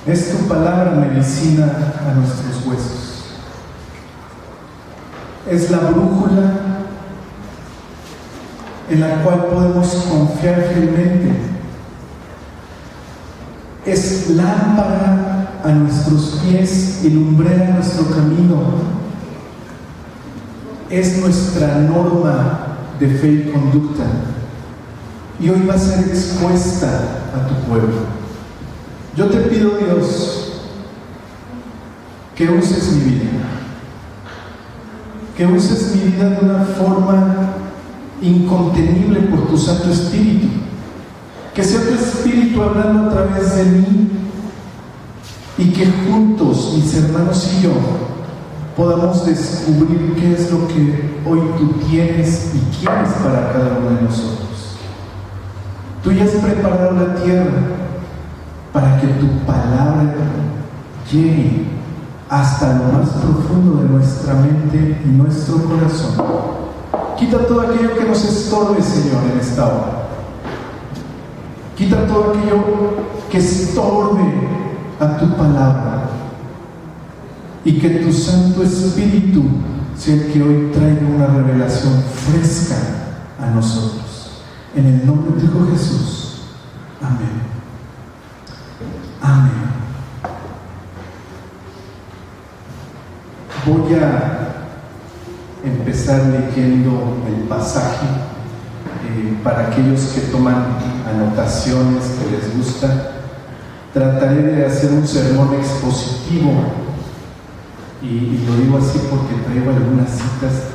Es tu palabra medicina a nuestros huesos. Es la brújula en la cual podemos confiar fielmente. Es lámpara a nuestros pies y lumbrera a nuestro camino. Es nuestra norma de fe y conducta. Y hoy va a ser expuesta a tu pueblo. Yo te pido, Dios, que uses mi vida. Que uses mi vida de una forma incontenible por tu Santo Espíritu. Que sea tu Espíritu hablando a través de mí y que juntos, mis hermanos y yo, podamos descubrir qué es lo que hoy tú tienes y quieres para cada uno de nosotros. Tú ya has preparado la tierra para que tu palabra llegue hasta lo más profundo de nuestra mente y nuestro corazón. Quita todo aquello que nos estorbe, Señor, en esta hora. Quita todo aquello que estorbe a tu palabra y que tu Santo Espíritu sea el que hoy traiga una revelación fresca a nosotros. En el nombre de Hijo Jesús. Amén. Amén. Voy a empezar leyendo el pasaje para aquellos que toman anotaciones, que les gusta. Trataré de hacer un sermón expositivo y lo digo así porque traigo algunas citas,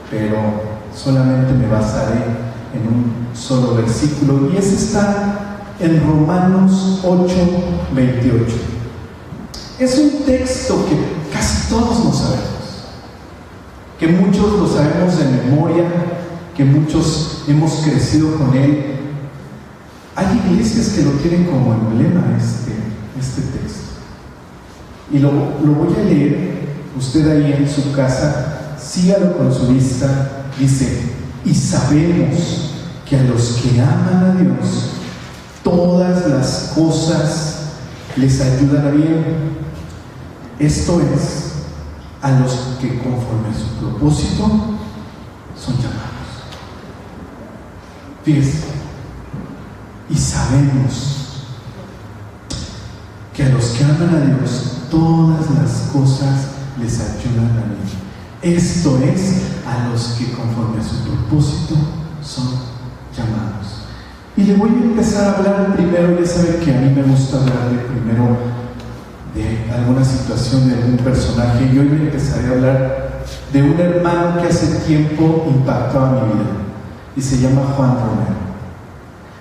pero solamente me basaré en un solo versículo, y ese está en Romanos 8:28. Es un texto que casi todos lo sabemos, que muchos lo sabemos de memoria, que muchos hemos crecido con él. Hay iglesias que lo tienen como emblema este texto. Y lo voy a leer. Usted ahí en su casa, sígalo con su vista. Dice: y sabemos que a los que aman a Dios, todas las cosas les ayudan a bien. Esto es, a los que conforme a su propósito son llamados. Fíjense, y sabemos que a los que aman a Dios, todas las cosas les ayudan a bien. Esto es, a los que conforme a su propósito son llamados. Y le voy a empezar a hablar primero. Ya saben que a mí me gusta hablarle primero de alguna situación, de algún personaje, y hoy le empezaré a hablar de un hermano que hace tiempo impactó a mi vida, y se llama Juan Romero.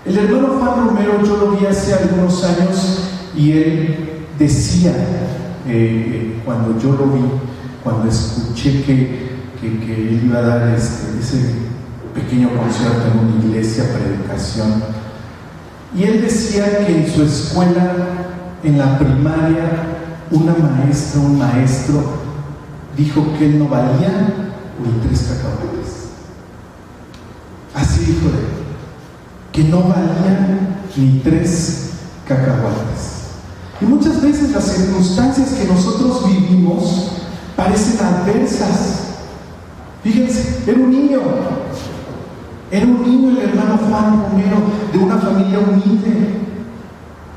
El hermano Juan Romero, yo lo vi hace algunos años, y él decía, cuando yo lo vi, cuando escuché que él iba a dar ese pequeño concierto en una iglesia, predicación, y él decía que en su escuela, en la primaria, una maestra, un maestro, dijo que él no valía ni 3 cacahuates. Así dijo él, que no valía ni 3 cacahuates. Y muchas veces las circunstancias que nosotros vivimos parecen adversas. Fíjense, era un niño el hermano Juan Romero, de una familia humilde,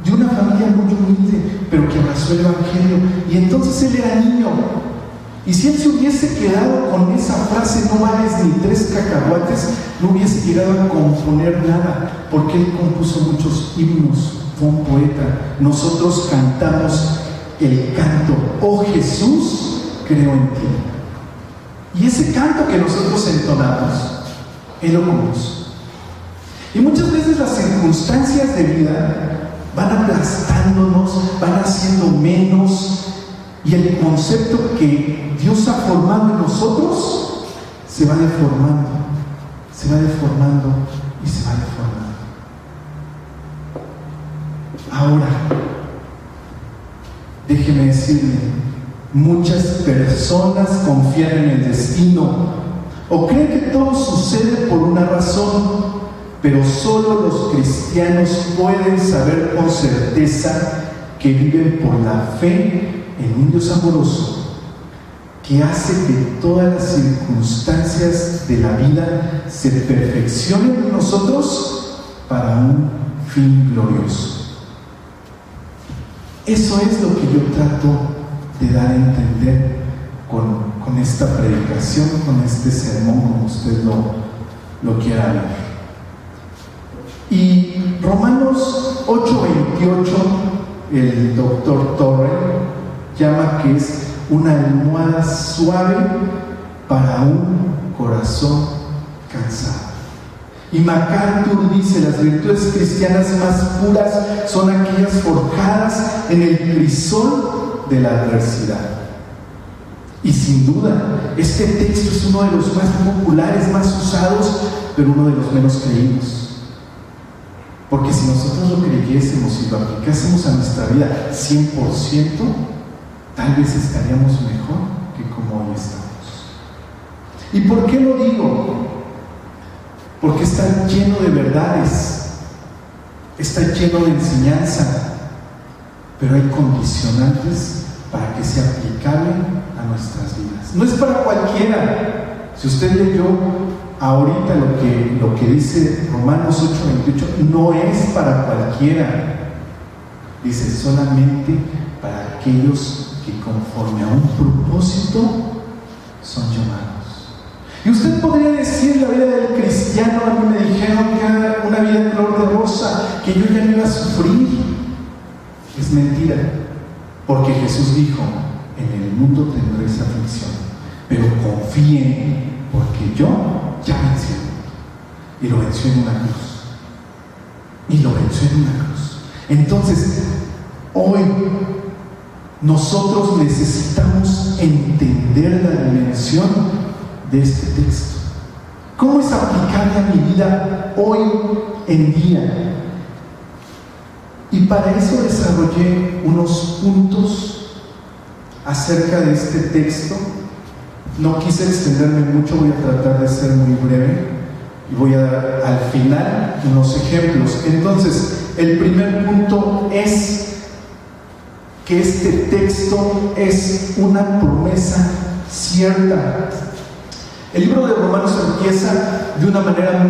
muy humilde, pero que abrazó el Evangelio. Y entonces él era niño, y si él se hubiese quedado con esa frase, no vales ni 3 cacahuates, no hubiese llegado a componer nada, porque él compuso muchos himnos, fue un poeta. Nosotros cantamos el canto: oh Jesús, creo en ti. Y ese canto que nosotros entonamos, él lo compuso. Y muchas veces las circunstancias de vida van aplastándonos, van haciendo menos, y el concepto que Dios ha formado en nosotros se va deformando y se va deformando. Ahora, déjeme decirle, muchas personas confían en el destino o creen que todo sucede por una razón, pero solo los cristianos pueden saber con certeza que viven por la fe en un Dios amoroso, que hace que todas las circunstancias de la vida se perfeccionen en nosotros para un fin glorioso. Eso es lo que yo trato de dar a entender con esta predicación, con este sermón, como usted lo quiera ver. Y Romanos 8:28, el doctor Torre llama que es una almohada suave para un corazón cansado. Y MacArthur dice: las virtudes cristianas más puras son aquellas forjadas en el crisol de la adversidad. Y sin duda, este texto es uno de los más populares, más usados, pero uno de los menos creídos. Porque si nosotros lo creyésemos y lo aplicásemos a nuestra vida 100%, tal vez estaríamos mejor que como hoy estamos. ¿Y por qué lo digo? Porque está lleno de verdades, está lleno de enseñanza, pero hay condicionantes para que sea aplicable a nuestras vidas. No es para cualquiera. Si usted leyó ahorita lo que dice Romanos 8:28, no es para cualquiera. Dice solamente para aquellos que conforme a un propósito son llamados. Y usted podría decir: la vida del cristiano, a mí me dijeron que era una vida color de rosa, que yo ya no iba a sufrir. Es mentira, porque Jesús dijo: en el mundo tendréis aflicción, pero confíen, porque yo ya vencí. Y lo venció en una cruz. Y lo venció en una cruz. Entonces, hoy nosotros necesitamos entender la dimensión de este texto. ¿Cómo es aplicable a mi vida hoy en día? Y para eso desarrollé unos puntos acerca de este texto. No quise extenderme mucho, voy a tratar de ser muy breve y voy a dar al final unos ejemplos. Entonces, el primer punto es que este texto es una promesa cierta. El libro de Romanos empieza de una manera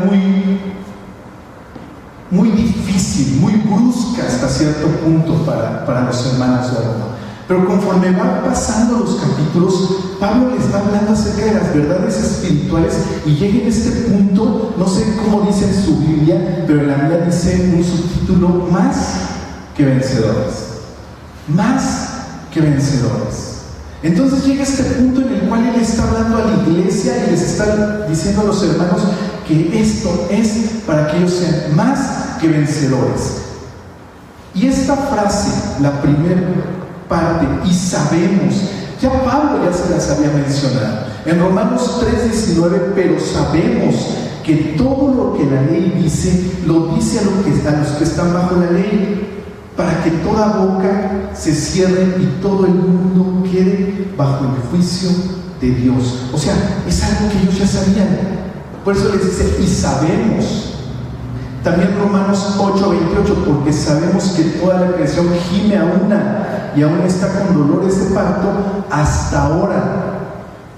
muy difícil, muy brusca hasta cierto punto para los hermanos de Roma. Pero conforme van pasando los capítulos, Pablo les va hablando acerca de las verdades espirituales y llega en este punto, no sé cómo dice en su Biblia, pero en la mía dice un subtítulo: más que vencedores. Más que vencedores. Entonces llega este punto en el cual él está hablando a la iglesia y les está diciendo a los hermanos que esto es para que ellos sean más que vencedores. Y esta frase, la primera parte, y sabemos, ya Pablo ya se las había mencionado en Romanos 3:19, pero sabemos que todo lo que la ley dice, lo dice a los que están bajo la ley, para que toda boca se cierre y todo el mundo quede bajo el juicio de Dios. O sea, es algo que ellos ya sabían. Por eso les dice: y sabemos. También Romanos 8:28, porque sabemos que toda la creación gime a una y aún está con dolores de parto hasta ahora.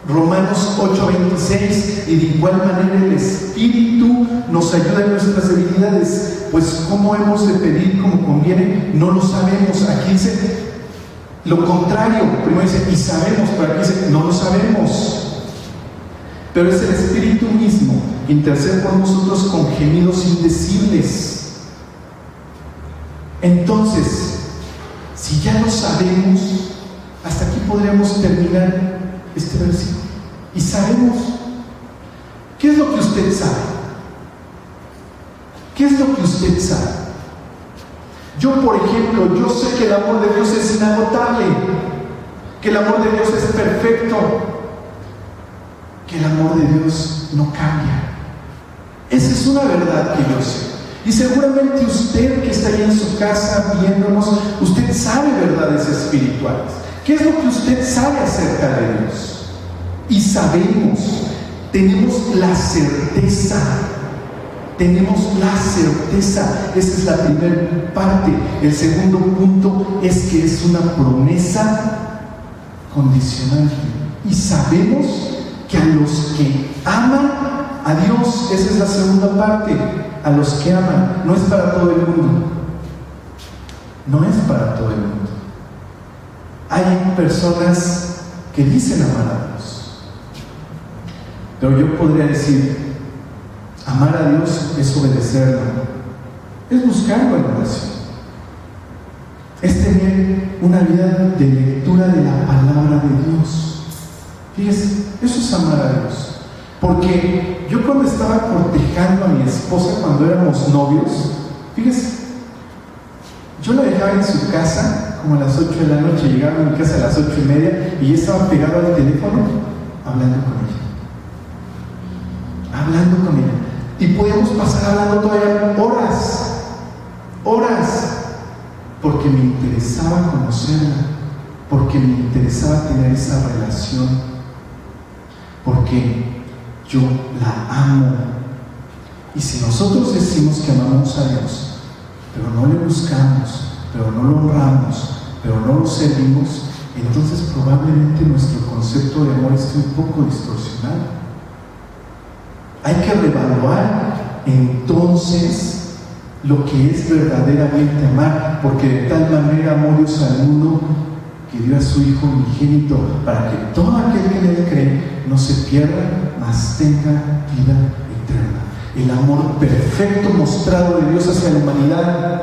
Romanos 8:26, y de igual manera el Espíritu nos ayuda en nuestras debilidades, pues cómo hemos de pedir como conviene, no lo sabemos. Aquí dice lo contrario, primero dice y sabemos, pero aquí dice no lo sabemos. Pero es el Espíritu mismo que intercede por nosotros con gemidos indecibles. Entonces, si ya lo sabemos, hasta aquí podríamos terminar este versículo. Y sabemos. ¿Qué es lo que usted sabe? ¿Qué es lo que usted sabe? Yo, por ejemplo, yo sé que el amor de Dios es inagotable, que el amor de Dios es perfecto, que el amor de Dios no cambia. Esa es una verdad que yo sé. Y seguramente usted que está ahí en su casa viéndonos, usted sabe verdades espirituales. ¿Qué es lo que usted sabe acerca de Dios? Y sabemos, tenemos la certeza tenemos la certeza. Esa es la primera parte. El segundo punto es que es una promesa condicional. Y sabemos que a los que aman a Dios, esa es la segunda parte, a los que aman, no es para todo el mundo. No es para todo el mundo. Hay personas que dicen amar a Dios, pero yo podría decir, amar a Dios es obedecerlo, es buscarlo en oración, es tener una vida de lectura de la palabra de Dios. Fíjese, eso es amar a Dios. Porque yo cuando estaba cortejando a mi esposa, cuando éramos novios, fíjese, yo la dejaba en su casa como a las 8 de la noche, llegaba a mi casa a las 8:30 y ella estaba pegada al teléfono hablando con ella. Y podíamos pasar hablando todavía horas, porque me interesaba conocerla, porque me interesaba tener esa relación, porque yo la amo. Y si nosotros decimos que amamos a Dios, pero no le buscamos, pero no lo honramos, pero no lo servimos, entonces probablemente nuestro concepto de amor esté un poco distorsionado. Hay que reevaluar entonces lo que es verdaderamente amar, porque de tal manera amó Dios al mundo que dio a su Hijo unigénito, para que todo aquel que en Él cree no se pierda, mas tenga vida eterna. El amor perfecto mostrado de Dios hacia la humanidad.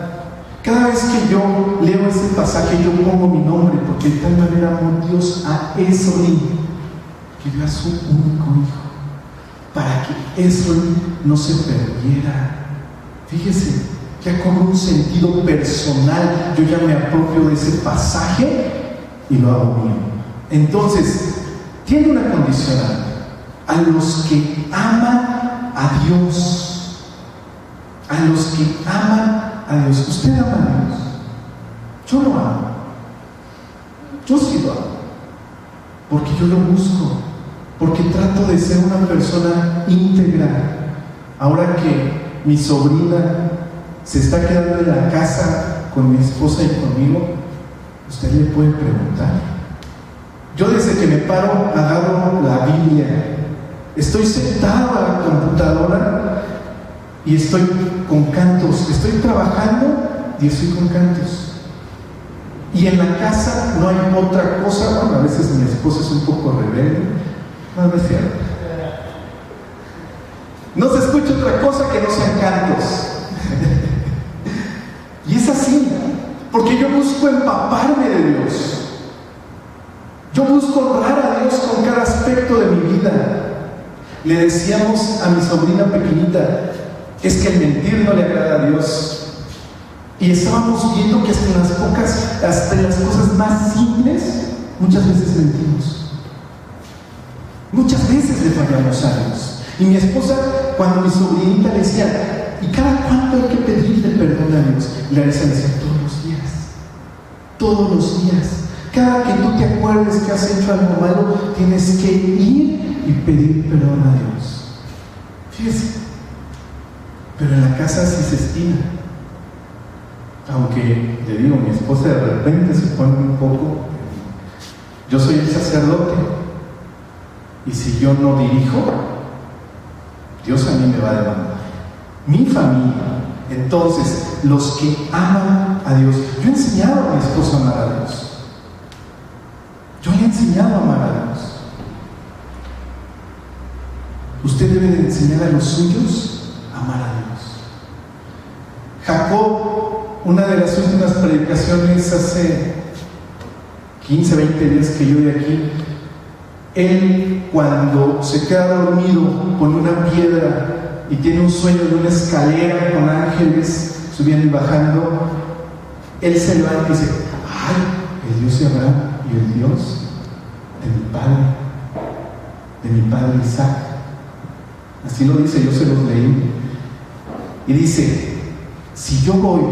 Cada vez que yo leo ese pasaje, yo pongo mi nombre, porque de tal manera amó Dios a Esri, que dio a su único Hijo, para que Esri no se perdiera. Fíjese, ya con un sentido personal, yo ya me apropio de ese pasaje y lo hago mío. Entonces, tiene una condicional: a los que aman a Dios, a los que aman a Dios. ¿Usted ama a Dios? Yo lo amo. Yo sí lo amo, porque yo lo busco, porque trato de ser una persona íntegra. Ahora que mi sobrina se está quedando en la casa con mi esposa y conmigo, usted le puede preguntar. Yo desde que me paro agarro la Biblia, estoy sentado a la computadora y estoy con cantos, estoy trabajando y estoy con cantos. Y en la casa no hay otra cosa. Bueno, a veces mi esposa es un poco rebelde, no es cierto. No se escucha otra cosa que no sean cantos. Y es así, porque yo busco empaparme de Dios. Yo busco honrar a Dios con cada aspecto de mi vida. Le decíamos a mi sobrina pequeñita, es que el mentir no le agrada a Dios. Y estábamos viendo que hasta en las cosas más simples, muchas veces mentimos. Muchas veces le fallamos a Dios. Y mi esposa, cuando mi sobrinita le decía, ¿y cada cuánto hay que pedirle perdón a Dios? Y la decía, todos los días. Cada que tú te acuerdes que has hecho algo malo, tienes que ir y pedir perdón a Dios. Fíjese, pero en la casa sí se estira. Aunque, le digo, mi esposa de repente se pone un poco. Yo soy el sacerdote, y si yo no dirijo, Dios a mí me va a demandar. Mi familia. Entonces, los que aman a Dios. Yo he enseñado a mi esposa a amar a Dios. Yo le he enseñado a amar a Dios. Usted debe de enseñar a los suyos a amar a Dios. Jacob, una de las últimas predicaciones hace 15, 20 días que yo de aquí, él cuando se queda dormido con una piedra y tiene un sueño de una escalera con ángeles subiendo y bajando, él se levanta y dice, ¡ay! El Dios de Abraham y el Dios de mi padre Isaac. Así lo dice, yo se los leí. Y dice, si yo voy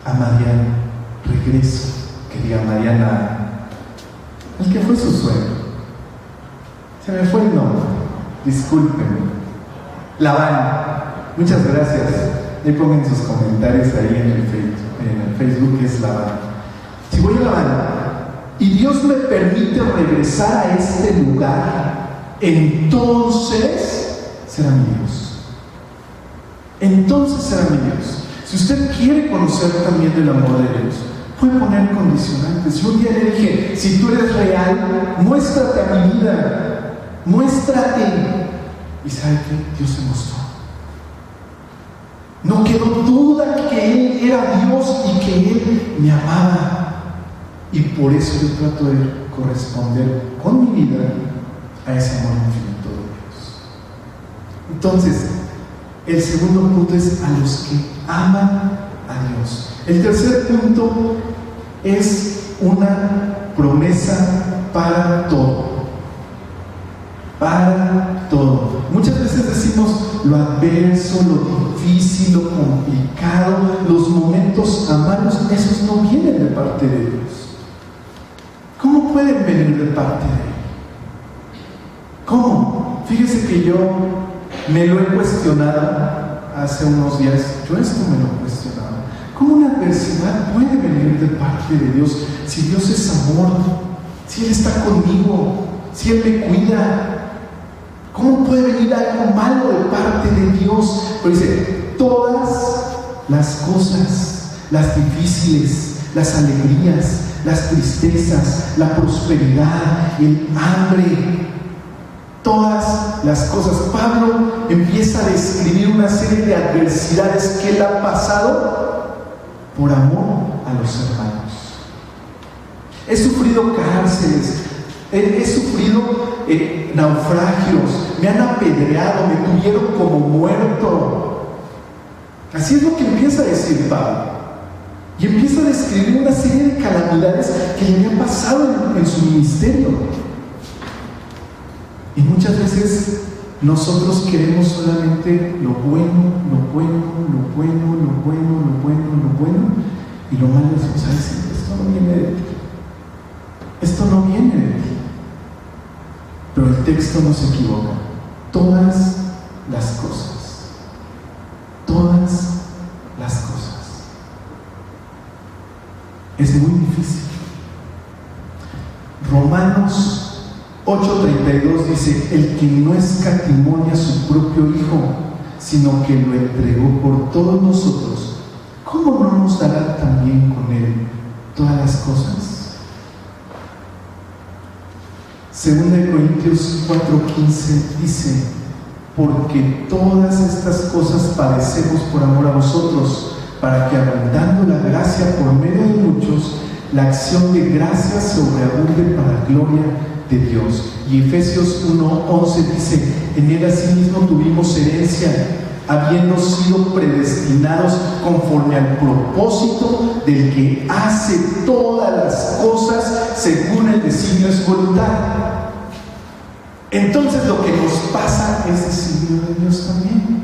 a Madián, regreso, que diga Mariana, el que fue su suegro, se me fue el nombre, discúlpenme, Labán. Muchas gracias. Ahí pongan sus comentarios ahí en el Facebook, que es Labán. Si voy a Labán y Dios me permite regresar a este lugar, entonces será mi Dios. Entonces será mi Dios. Si usted quiere conocer también del amor de Dios, puede poner condicionantes. Yo un día le dije, si tú eres real, muéstrate a mi vida, muéstrate. ¿Y sabe qué? Dios se mostró. No quedó duda que Él era Dios y que Él me amaba. Y por eso yo trato de corresponder con mi vida a ese amor infinito de Dios. Entonces, el segundo punto es a los que aman a Dios. El tercer punto es una promesa para todo. Para todo. Muchas veces decimos lo adverso, lo difícil, lo complicado, los momentos amados, esos no vienen de parte de Dios. ¿Cómo pueden venir de parte de Él? ¿Cómo? Fíjese que yo me lo he cuestionado hace unos días. Yo esto me lo he cuestionado. ¿Cómo una adversidad puede venir de parte de Dios? Si Dios es amor, si Él está conmigo, si Él me cuida, ¿cómo puede venir algo malo de parte de Dios? Pero dice, todas las cosas, las difíciles, las alegrías, las tristezas, la prosperidad, el hambre, todas las cosas. Pablo empieza a describir una serie de adversidades que él ha pasado por amor a los hermanos. He sufrido cárceles, he sufrido naufragios, me han apedreado, me tuvieron como muerto. Así es lo que empieza a decir Pablo. Y empieza a describir una serie de calamidades que le habían pasado en su ministerio. Y muchas veces nosotros queremos solamente lo bueno, lo bueno, lo bueno, lo bueno, lo bueno, lo bueno. Y lo malo es, ¿sabes? Esto no viene de ti. Esto no viene de ti. Pero el texto no se equivoca. Todas las cosas. Todas las cosas. Es muy difícil. Romanos 8:32 dice: el que no escatimó a su propio Hijo, sino que lo entregó por todos nosotros, ¿cómo no nos dará también con Él todas las cosas? 2 Corintios 4:15 dice: porque todas estas cosas padecemos por amor a vosotros, para que abundando la gracia por medio de muchos, la acción de gracia sobreabunde para gloria de Dios. Y Efesios 1:11 dice: en Él asimismo tuvimos herencia, habiendo sido predestinados conforme al propósito del que hace todas las cosas según el designio de su voluntad. Entonces lo que nos pasa es designio de Dios también.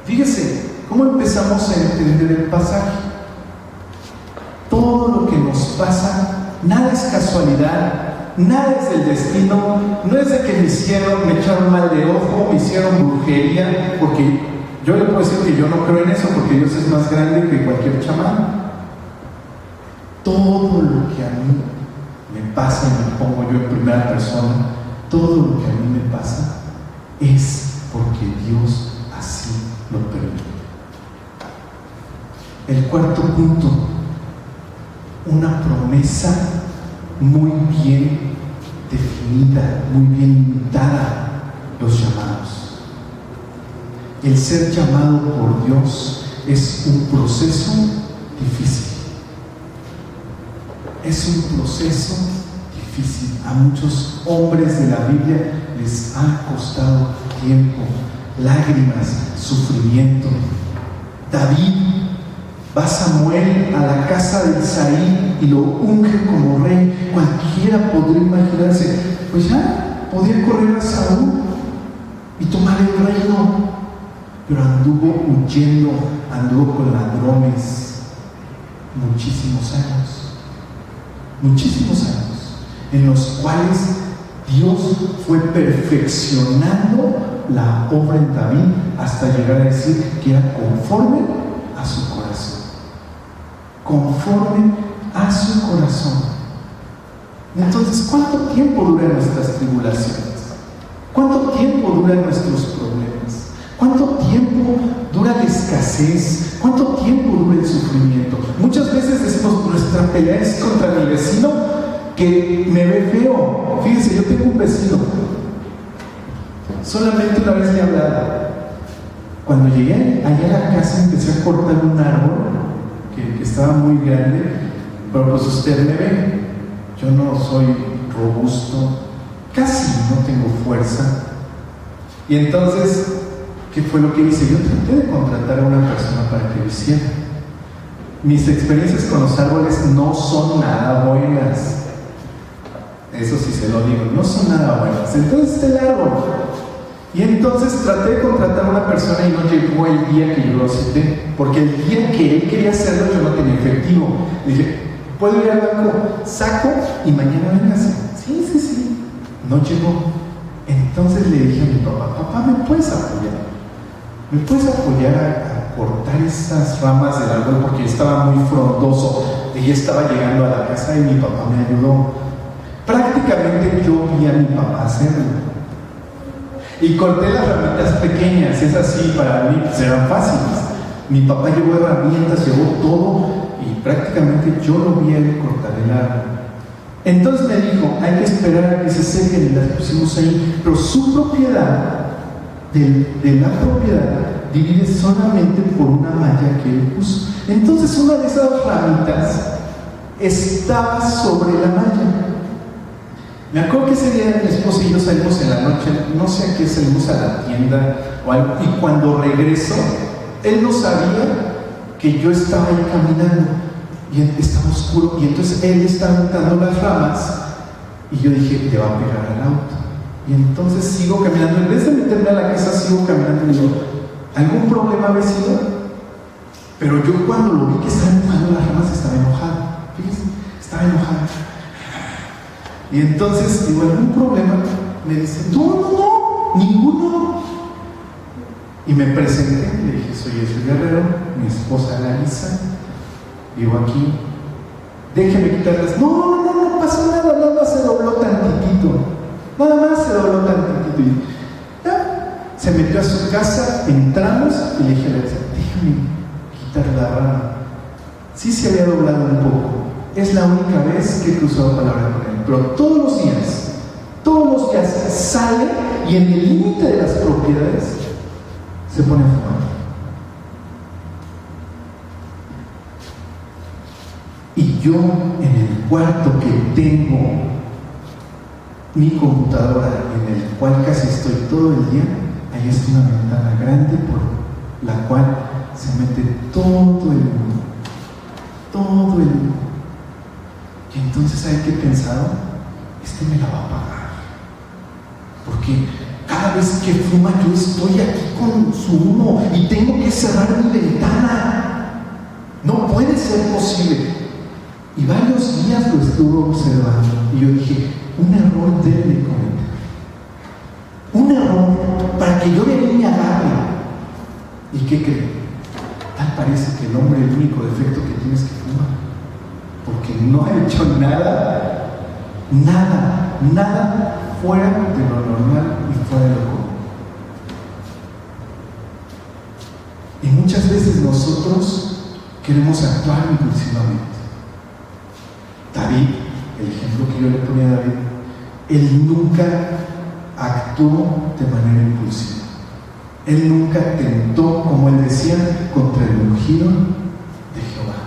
Fíjese cómo empezamos a entender el pasaje. Todo lo que nos pasa, nada es casualidad, nada es del destino, no es de que me echaron mal de ojo, me hicieron brujería, porque yo le puedo decir que yo no creo en eso, porque Dios es más grande que cualquier chamán. Todo lo que a mí me pasa, y me pongo yo en primera persona, todo lo que a mí me pasa es porque Dios así lo permite. El cuarto punto, una promesa muy bien definida, muy bien limitada, los llamados. El ser llamado por Dios es un proceso difícil. Es un proceso difícil. A muchos hombres de la Biblia les ha costado tiempo, lágrimas, sufrimiento. David, va Samuel a la casa de Isaí y lo unge como rey. Cualquiera podría imaginarse, pues ya podía correr a Saúl y tomar el reino, pero anduvo huyendo, anduvo con ladrones muchísimos años, en los cuales Dios fue perfeccionando la obra en David hasta llegar a decir que era conforme a su corazón. Conforme a su corazón. Entonces, ¿cuánto tiempo duran nuestras tribulaciones? ¿Cuánto tiempo duran nuestros problemas? ¿Cuánto tiempo dura la escasez? ¿Cuánto tiempo dura el sufrimiento? Muchas veces decimos, nuestra pelea es contra mi vecino que me ve feo. Fíjense, yo tengo un vecino. Solamente una vez le he hablado. Cuando llegué allá a la casa empecé a cortar un árbol que estaba muy grande, pero pues usted me ve, yo no soy robusto, casi no tengo fuerza. Y entonces, ¿qué fue lo que hice? Yo traté de contratar a una persona para que lo hiciera. Mis experiencias con los árboles no son nada buenas. Eso sí se lo digo, no son nada buenas. Entonces el árbol. Y entonces traté de contratar a una persona y no llegó el día que yo lo cité, porque el día que él quería hacerlo yo no tenía efectivo. Le dije, ¿puedo ir al banco? Saco y mañana véngase. Sí. No llegó. Entonces le dije a mi papá, papá, ¿me puedes apoyar? ¿Me puedes apoyar a cortar esas ramas del árbol? Porque estaba muy frondoso. Y ya estaba llegando a la casa y mi papá me ayudó. Prácticamente yo vi a mi papá hacerlo. Y corté las ramitas pequeñas, es así, para mí pues eran fáciles. Mi papá llevó herramientas, llevó todo y prácticamente yo lo vi a él cortar el árbol. Entonces me dijo, hay que esperar a que se sequen y las pusimos ahí, pero su propiedad, de la propiedad, divide solamente por una malla que él puso. Entonces una de esas ramitas estaba sobre la malla. Me acuerdo que ese día mi esposa y yo salimos en la noche, no sé a qué, salimos a la tienda o algo, y cuando regreso, él no sabía que yo estaba ahí caminando y estaba oscuro, y entonces él estaba aventando las ramas y yo dije, le va a pegar al auto. Y entonces sigo caminando, en vez de meterme a la casa sigo caminando y digo, ¿algún problema vecino? Pero yo cuando lo vi que estaba empujando las ramas estaba enojado, fíjense, estaba enojado. Y entonces digo, ¿algún problema? Me dice, no, ninguno. Y me presenté, le dije, soy ese Guerrero, mi esposa Larisa, vivo aquí, déjeme quitarlas. No pasó nada más se dobló tantitito. Nada más se dobló tantitito. Y ya, se metió a su casa, entramos y le dije a Larisa, déjame quitar la rama. Sí se había doblado un poco. Es la única vez que he cruzado palabra con él. Pero todos los días sale y en el límite de las propiedades se pone a fumar. Y yo en el cuarto que tengo mi computadora, en el cual casi estoy todo el día, ahí está una ventana grande por la cual se mete todo el mundo. Todo el mundo. Y entonces, ¿saben qué he pensado? Este me la va a pagar. Porque cada vez que fuma yo estoy aquí con su humo y tengo que cerrar mi ventana. No puede ser posible. Y varios días lo estuve observando y yo dije, un error debe cometer. Un error para que yo de ahí me agarre. ¿Y qué creen? Tal parece que el hombre, el único defecto que tiene es que fuma. Porque no ha hecho nada fuera de lo normal y fuera de lo común. Y muchas veces nosotros queremos actuar impulsivamente. David, el ejemplo que yo le ponía a David, él nunca actuó de manera impulsiva. Él nunca tentó, como él decía, contra el ungido de Jehová.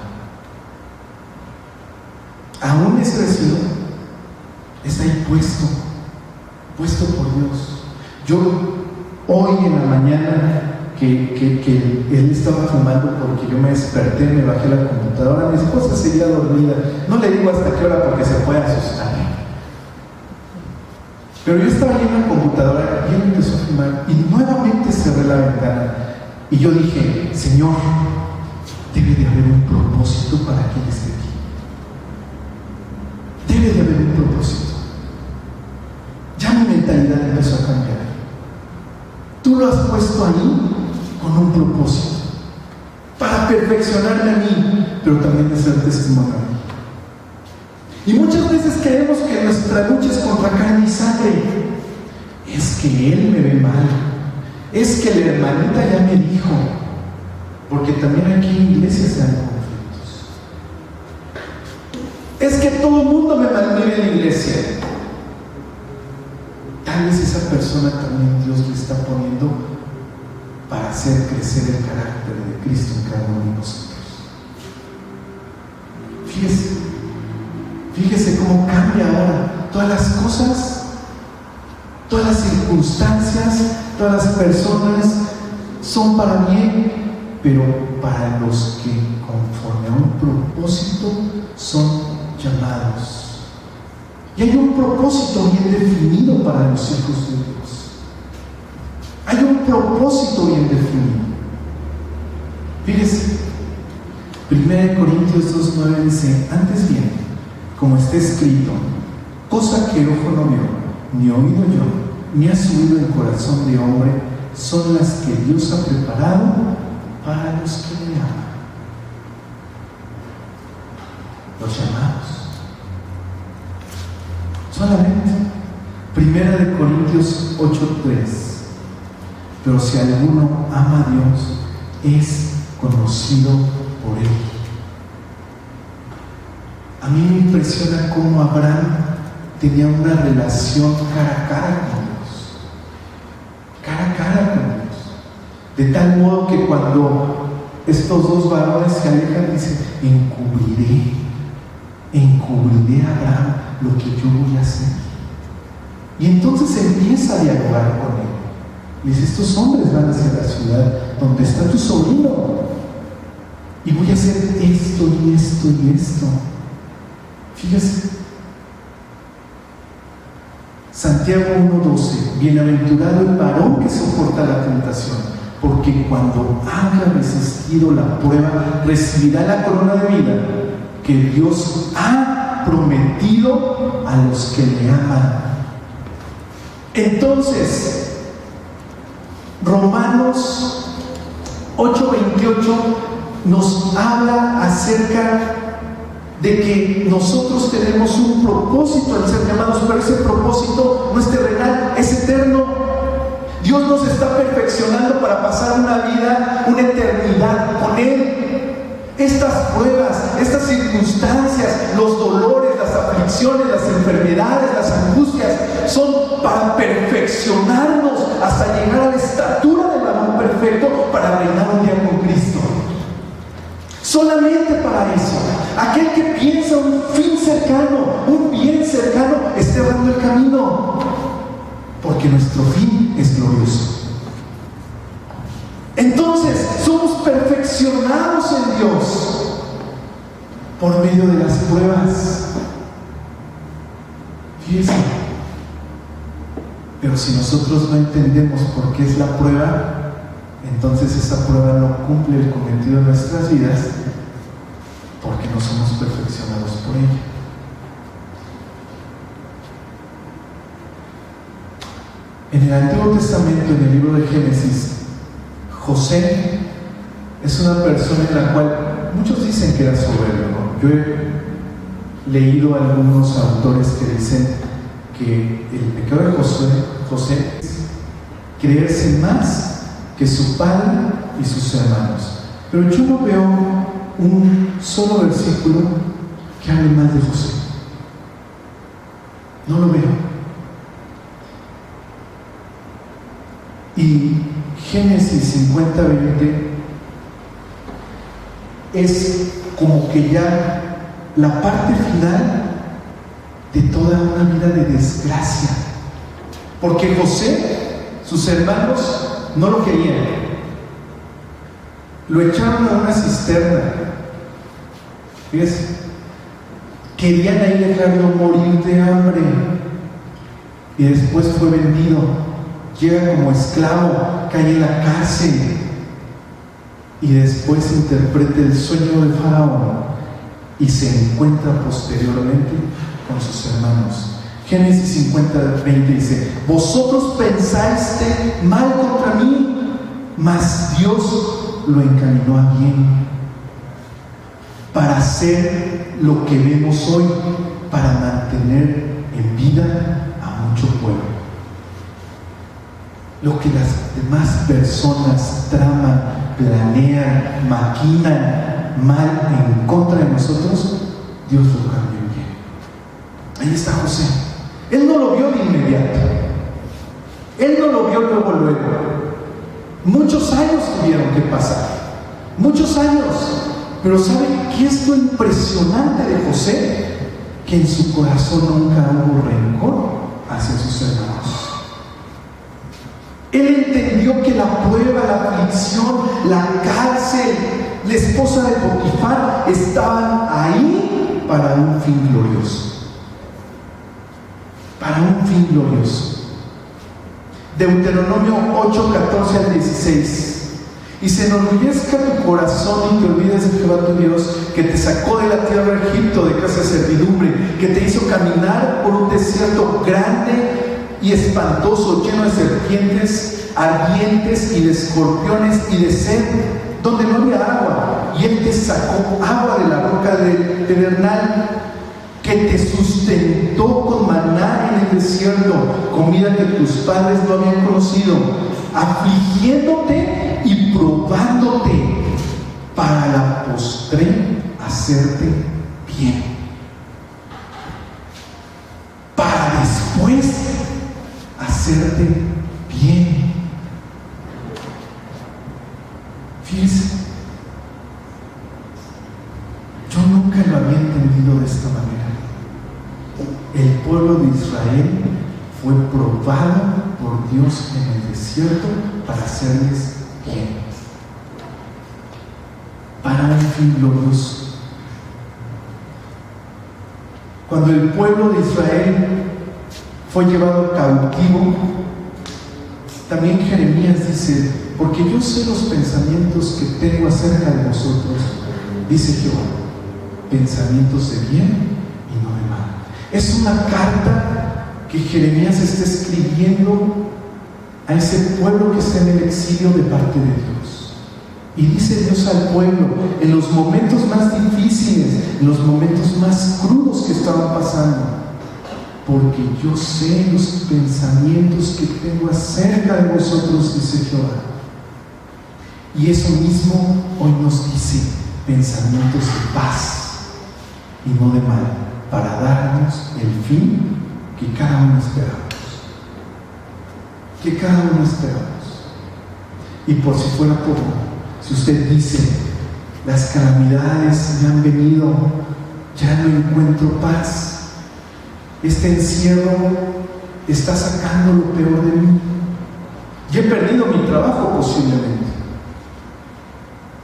Aún ese vecino está ahí puesto por Dios. Yo hoy en la mañana que él estaba fumando, porque yo me desperté, me bajé a la computadora, mi esposa seguía dormida, no le digo hasta qué hora porque se puede asustar, pero yo estaba ahí en la computadora y él empezó a fumar y nuevamente cerré la ventana y yo dije, Señor, debe de haber un propósito para que él esté aquí. Debe de haber un propósito. Ya mi mentalidad empezó a cambiar. Tú lo has puesto ahí con un propósito, para perfeccionarme a mí, pero también de ser testimonio a mí. Y muchas veces creemos que nuestra lucha es contra carne y sangre. Es que él me ve mal, es que la hermanita ya me dijo, porque también aquí en iglesia se dan conflictos. Es que todo el mundo me malvive en la iglesia. Tal vez esa persona también Dios le está poniendo para hacer crecer el carácter de Cristo en cada uno de nosotros. Fíjese cómo cambia ahora. Todas las cosas, todas las circunstancias, todas las personas son para bien, pero para los que conforme a un propósito son llamados. Y hay un propósito bien definido para los hijos de Dios. Hay un propósito bien definido. Fíjese, 1 Corintios 2:9 dice: antes bien, como está escrito, cosa que ojo no vio, ni oído yo, ni ha subido en corazón de hombre, son las que Dios ha preparado para los que le aman. Los llamados. Solamente. 1 Corintios 8:3. Pero si alguno ama a Dios, es conocido por él. A mí me impresiona cómo Abraham tenía una relación cara a cara con Dios. Cara a cara con Dios. De tal modo que cuando estos dos varones se alejan, dice: encubriré a Abraham lo que yo voy a hacer. Y entonces empieza a dialogar con él. Dice: estos hombres van hacia la ciudad donde está tu sobrino, y voy a hacer esto y esto y esto. Fíjese, Santiago 1:12: bienaventurado el varón que soporta la tentación, porque cuando haya resistido la prueba, recibirá la corona de vida que Dios ha prometido a los que le aman. Entonces, Romanos 8:28 nos habla acerca de que nosotros tenemos un propósito al ser llamados, pero ese propósito no es terrenal, es eterno. Dios nos está perfeccionando para pasar una vida, una eternidad con Él. Estas pruebas, estas circunstancias, los dolores, las aflicciones, las enfermedades, las angustias, son para perfeccionarnos hasta llegar a la estatura del varón perfecto para reinar un día con Cristo. Solamente para eso. Aquel que piensa un fin cercano, un bien cercano, está errando el camino, porque nuestro fin es glorioso. Entonces, somos perfeccionados en Dios por medio de las pruebas. Fíjense. Pero si nosotros no entendemos por qué es la prueba, entonces esa prueba no cumple el cometido de nuestras vidas, porque no somos perfeccionados por ella. En el Antiguo Testamento, en el libro de Génesis, José es una persona en la cual muchos dicen que era soberbio, ¿no? Yo he leído a algunos autores que dicen que el pecado de José es creerse más que su padre y sus hermanos. Pero yo no veo un solo versículo que hable más de José. No lo veo. Y Génesis 50:20 es como que ya la parte final de toda una vida de desgracia, porque José, sus hermanos no lo querían, lo echaron a una cisterna. Fíjense, querían ahí dejarlo morir de hambre, y después fue vendido. Llega como esclavo, cae en la cárcel y después interpreta el sueño del faraón y se encuentra posteriormente con sus hermanos. Génesis 50:20 dice: vosotros pensaste mal contra mí, mas Dios lo encaminó a bien, para hacer lo que vemos hoy, para mantener en vida a mucho pueblo. Lo que las demás personas traman, planean, maquinan mal en contra de nosotros, Dios lo cambia en bien. Ahí está José. Él no lo vio de inmediato. Él no lo vio luego. Muchos años tuvieron que pasar. Muchos años. Pero ¿sabe qué es lo impresionante de José? Que en su corazón nunca hubo rencor hacia sus hermanos. Él entendió que la prueba, la aflicción, la cárcel, la esposa de Potifar estaban ahí para un fin glorioso. Para un fin glorioso. Deuteronomio 8:14-16. Y se enorgullezca tu corazón y te olvides de Jehová tu Dios, que te sacó de la tierra de Egipto, de casa de servidumbre, que te hizo caminar por un desierto grande y espantoso, lleno de serpientes ardientes y de escorpiones y de sed, donde no había agua. Y Él te sacó agua de la roca del pedernal, que te sustentó con maná en el desierto, comida que tus padres no habían conocido, afligiéndote y probándote, para la postre hacerte bien, para después hacerte bien. Fíjense, yo nunca lo había entendido de esta manera. El pueblo de Israel fue probado por Dios en el desierto para hacerles bien, para un fin glorioso. Cuando el pueblo de Israel fue llevado cautivo, también Jeremías dice: porque yo sé los pensamientos que tengo acerca de vosotros, dice Jehová, pensamientos de bien y no de mal. Es una carta que Jeremías está escribiendo a ese pueblo que está en el exilio de parte de Dios. Y dice Dios al pueblo, en los momentos más difíciles, en los momentos más crudos que estaban pasando: porque yo sé los pensamientos que tengo acerca de vosotros, dice Jehová. Y eso mismo hoy nos dice: pensamientos de paz y no de mal, para darnos el fin que cada uno esperamos. Que cada uno esperamos. Y por si fuera poco, si usted dice: las calamidades me han venido, ya no encuentro paz, este encierro está sacando lo peor de mí, y he perdido mi trabajo posiblemente,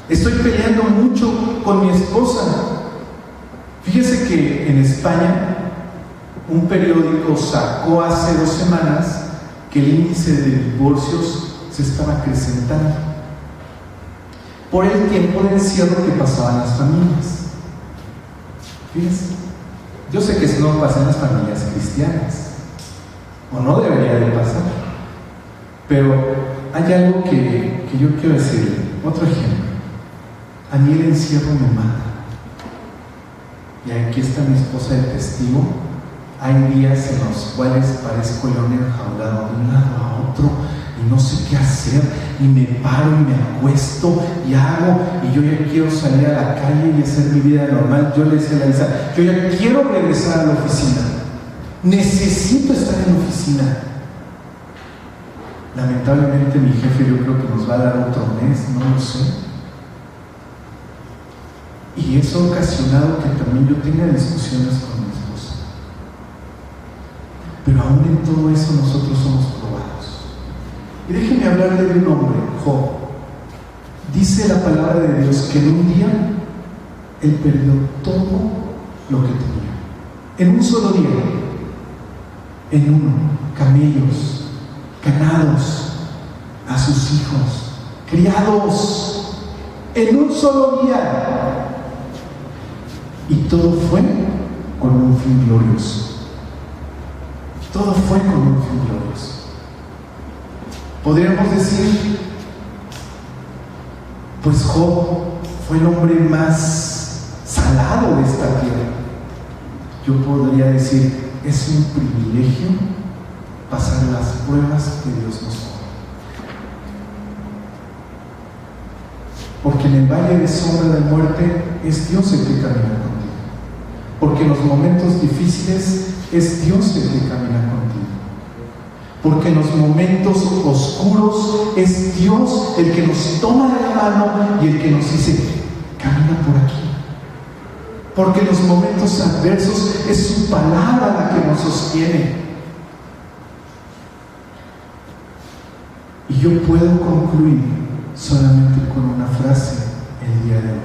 estoy peleando mucho con mi esposa. Fíjese que en España un periódico sacó hace 2 semanas que el índice de divorcios se estaba acrecentando por el tiempo de encierro que pasaban las familias. Fíjense, yo sé que eso no pasa en las familias cristianas, o no debería de pasar, pero hay algo que yo quiero decirle. Otro ejemplo: a mí el encierro me mata, y aquí está mi esposa de testigo. Hay días en los cuales parezco león enjaulado de un lado a otro y no sé qué hacer, y me paro y me acuesto y hago, y yo ya quiero salir a la calle y hacer mi vida normal. Yo le decía a la Isa: yo ya quiero regresar a la oficina, necesito estar en la oficina. Lamentablemente mi jefe, yo creo que nos va a dar otro mes, no lo sé, y eso ha ocasionado que también yo tenga discusiones con mi esposa. Pero aún en todo eso nosotros somos probados. Y déjenme hablarle de un hombre, Job. Dice la palabra de Dios que en un día él perdió todo lo que tenía. En un solo día. En uno, camellos, ganados, a sus hijos, criados. En un solo día. Y todo fue con un fin glorioso. todo fue con un fin glorioso. Podríamos decir, pues Job fue el hombre más salado de esta tierra. Yo podría decir, es un privilegio pasar las pruebas que Dios nos da. Porque en el valle de sombra de muerte es Dios el que camina contigo. Porque en los momentos difíciles es Dios el que camina contigo. Porque en los momentos oscuros es Dios el que nos toma de la mano y el que nos dice, camina por aquí. Porque en los momentos adversos es su palabra la que nos sostiene. Y yo puedo concluir solamente con una frase el día de hoy.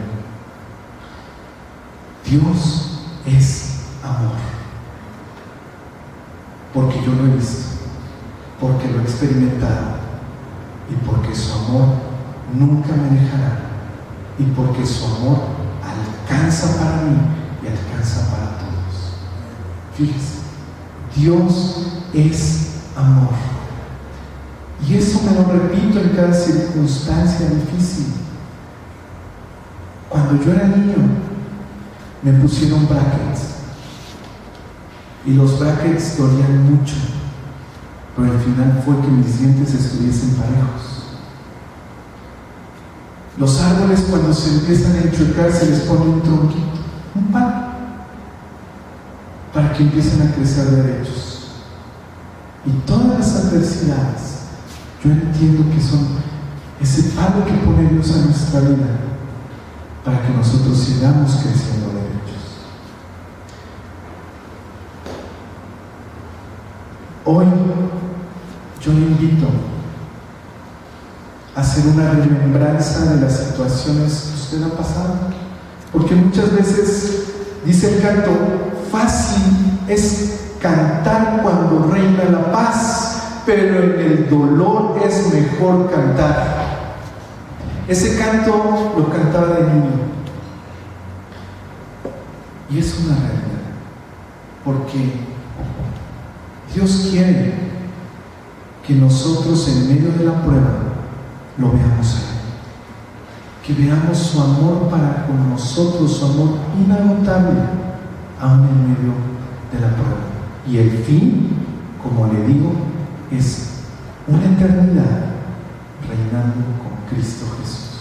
Dios es amor. Porque yo lo he visto, porque lo he experimentado y porque su amor nunca me dejará y porque su amor alcanza para mí y alcanza para todos. Fíjese, Dios es amor. Y eso me lo repito en cada circunstancia difícil. Cuando yo era niño, me pusieron brackets. Y los brackets dolían mucho. Pero al final fue que mis dientes estuviesen parejos. Los árboles, cuando se empiezan a enchuecar, se les pone un tronquito, un palo, para que empiecen a crecer derechos. Y todas las adversidades, yo entiendo que son ese palo que pone Dios a nuestra vida para que nosotros sigamos creciendo derechos. Hoy yo le invito a hacer una remembranza de las situaciones que usted ha pasado, porque muchas veces dice el canto, fácil es cantar cuando reina la paz, pero en el dolor es mejor cantar. Ese canto lo cantaba de niño. Y es una realidad. Porque Dios quiere que nosotros en medio de la prueba lo veamos a Él. Que veamos su amor para con nosotros, su amor inagotable, aún en medio de la prueba. Y el fin, como le digo, es una eternidad reinando con Cristo Jesús.